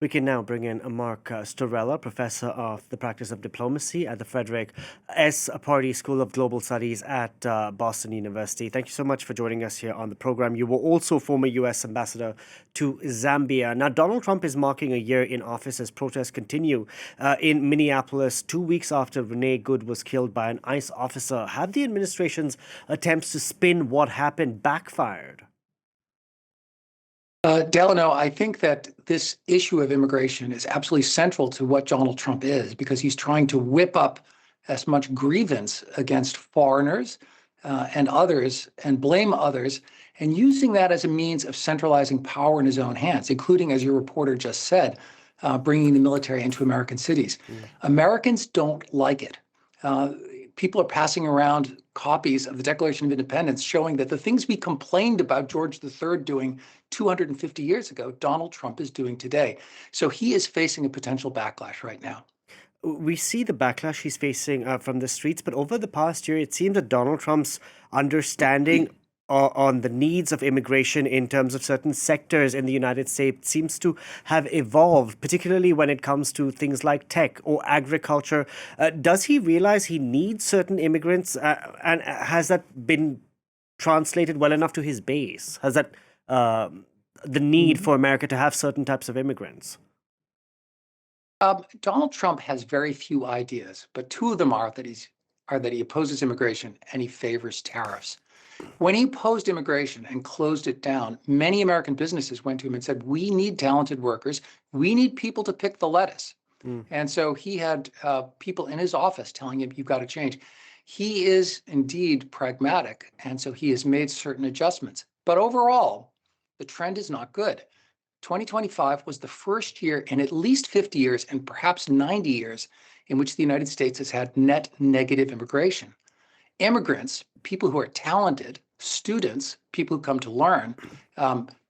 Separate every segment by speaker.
Speaker 1: We can now bring in Mark Storella, professor of the practice of diplomacy at the Frederick S. Party School of Global Studies at Boston University. Thank you so much for joining us here on the program. You were also former U.S. ambassador to Zambia. Now, Donald Trump is marking a year in office as protests continue in Minneapolis 2 weeks after Renee Good was killed by an ICE officer. Have the administration's attempts to spin what happened backfired?
Speaker 2: Delano, I think that this issue of immigration is absolutely central to what Donald Trump is, because he's trying to whip up as much grievance against foreigners and others and blame others, and using that as a means of centralizing power in his own hands, including, as your reporter just said, bringing the military into American cities. Americans don't like it. People are passing around copies of the Declaration of Independence showing that the things we complained about George III doing 250 years ago, Donald Trump is doing today. So he is facing a potential backlash right now.
Speaker 1: We see the backlash he's facing from the streets, but over the past year, it seems that Donald Trump's understanding on the needs of immigration in terms of certain sectors in the United States seems to have evolved, particularly when it comes to things like tech or agriculture. Does he realize he needs certain immigrants, and has that been translated well enough to his base? Has that the need for America to have certain types of immigrants?
Speaker 2: Donald Trump has very few ideas, but two of them are that he opposes immigration and he favors tariffs. When he opposed immigration and closed it down, many American businesses went to him and said, "We need talented workers. We need people to pick the lettuce." And so he had people in his office telling him, "You've got to change." He is indeed pragmatic, and so he has made certain adjustments. But overall, the trend is not good. 2025 was the first year in at least 50 years and perhaps 90 years in which the United States has had net negative immigration. Immigrants, people who are talented, students, people who come to learn,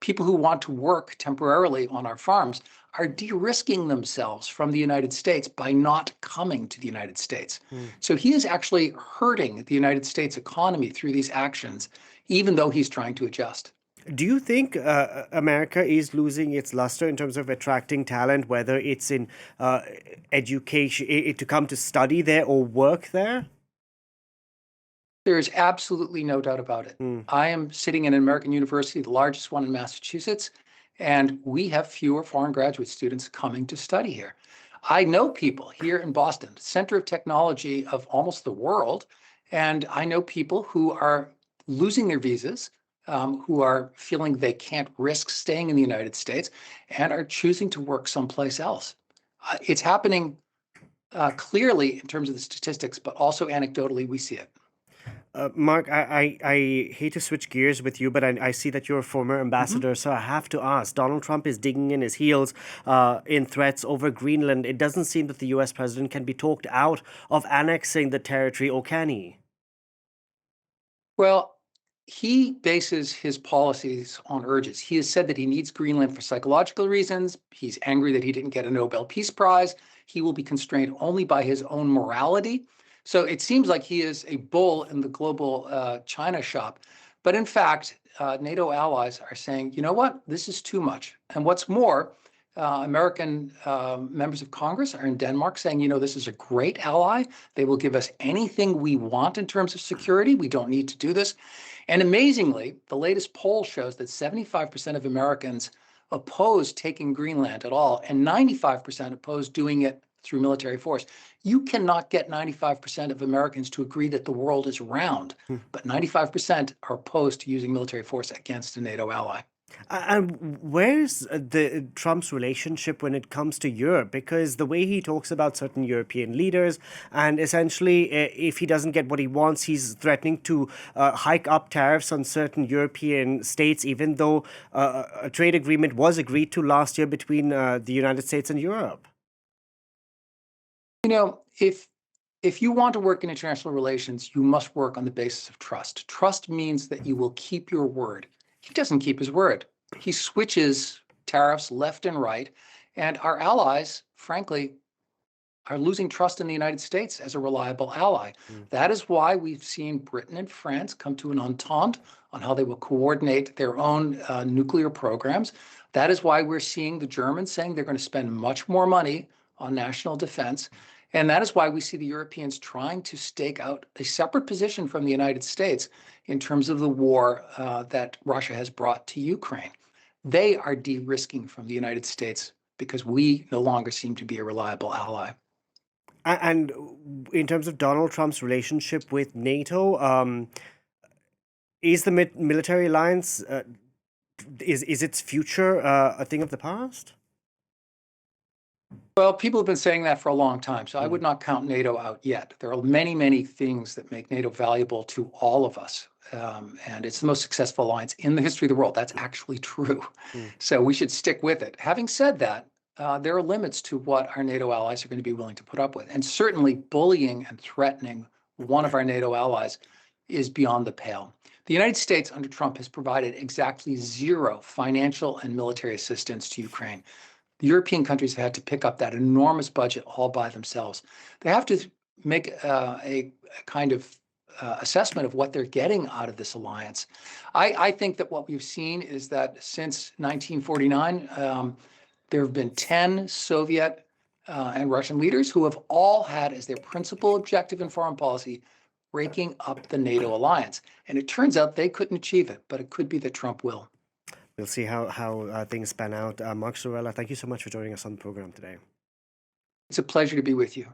Speaker 2: people who want to work temporarily on our farms, are de-risking themselves from the United States by not coming to the United States. So he is actually hurting the United States economy through these actions, even though he's trying to adjust.
Speaker 1: Do you think America is losing its luster in terms of attracting talent, whether it's in education, to come to study there or work there?
Speaker 2: There is absolutely no doubt about it. I am sitting in an American university, the largest one in Massachusetts, and we have fewer foreign graduate students coming to study here. I know people here in Boston, center of technology of almost the world, and I know people who are losing their visas, who are feeling they can't risk staying in the United States and are choosing to work someplace else. It's happening clearly in terms of the statistics, but also anecdotally, we see it.
Speaker 1: Mark, I hate to switch gears with you, but I see that you're a former ambassador, so I have to ask. Donald Trump is digging in his heels in threats over Greenland. It doesn't seem that the U.S. president can be talked out of annexing the territory, or can he?
Speaker 2: Well, he bases his policies on urges. He has said that he needs Greenland for psychological reasons. He's angry that he didn't get a Nobel Peace Prize. He will be constrained only by his own morality. So it seems like he is a bull in the global China shop. But in fact, NATO allies are saying, you know what, this is too much. And what's more, American members of Congress are in Denmark saying, you know, this is a great ally. They will give us anything we want in terms of security. We don't need to do this. And amazingly, the latest poll shows that 75% of Americans oppose taking Greenland at all, and 95% oppose doing it through military force. You cannot get 95% of Americans to agree that the world is round, but 95% are opposed to using military force against a NATO ally.
Speaker 1: And where's the Trump's relationship when it comes to Europe? Because the way he talks about certain European leaders, and essentially, if he doesn't get what he wants, he's threatening to hike up tariffs on certain European states, even though a trade agreement was agreed to last year between the United States and Europe.
Speaker 2: You know, if you want to work in international relations, you must work on the basis of trust. Trust means that you will keep your word. He doesn't keep his word. He switches tariffs left and right, and our allies, frankly, are losing trust in the United States as a reliable ally. That is why we've seen Britain and France come to an entente on how they will coordinate their own nuclear programs. That is why we're seeing the Germans saying they're going to spend much more money on national defense. And that is why we see the Europeans trying to stake out a separate position from the United States in terms of the war that Russia has brought to Ukraine. They are de-risking from the United States because we no longer seem to be a reliable ally.
Speaker 1: And in terms of Donald Trump's relationship with NATO, is the military alliance is its future a thing of the past?
Speaker 2: Well, people have been saying that for a long time, so I would not count NATO out yet. There are many, many things that make NATO valuable to all of us. And it's the most successful alliance in the history of the world. That's actually true.
Speaker 1: Mm.
Speaker 2: So we should stick with it. Having said that, there are limits to what our NATO allies are going to be willing to put up with. And certainly bullying and threatening one of our NATO allies is beyond the pale. The United States under Trump has provided exactly zero financial and military assistance to Ukraine. The European countries have had to pick up that enormous budget all by themselves. They have to make a kind of assessment of what they're getting out of this alliance. I think that what we've seen is that since 1949, there have been 10 Soviet and Russian leaders who have all had as their principal objective in foreign policy breaking up the NATO alliance. And it turns out they couldn't achieve it, but it could be that Trump will.
Speaker 1: We'll see how things pan out. Mark Storella, thank you so much for joining us on the program today.
Speaker 2: It's a pleasure to be with you.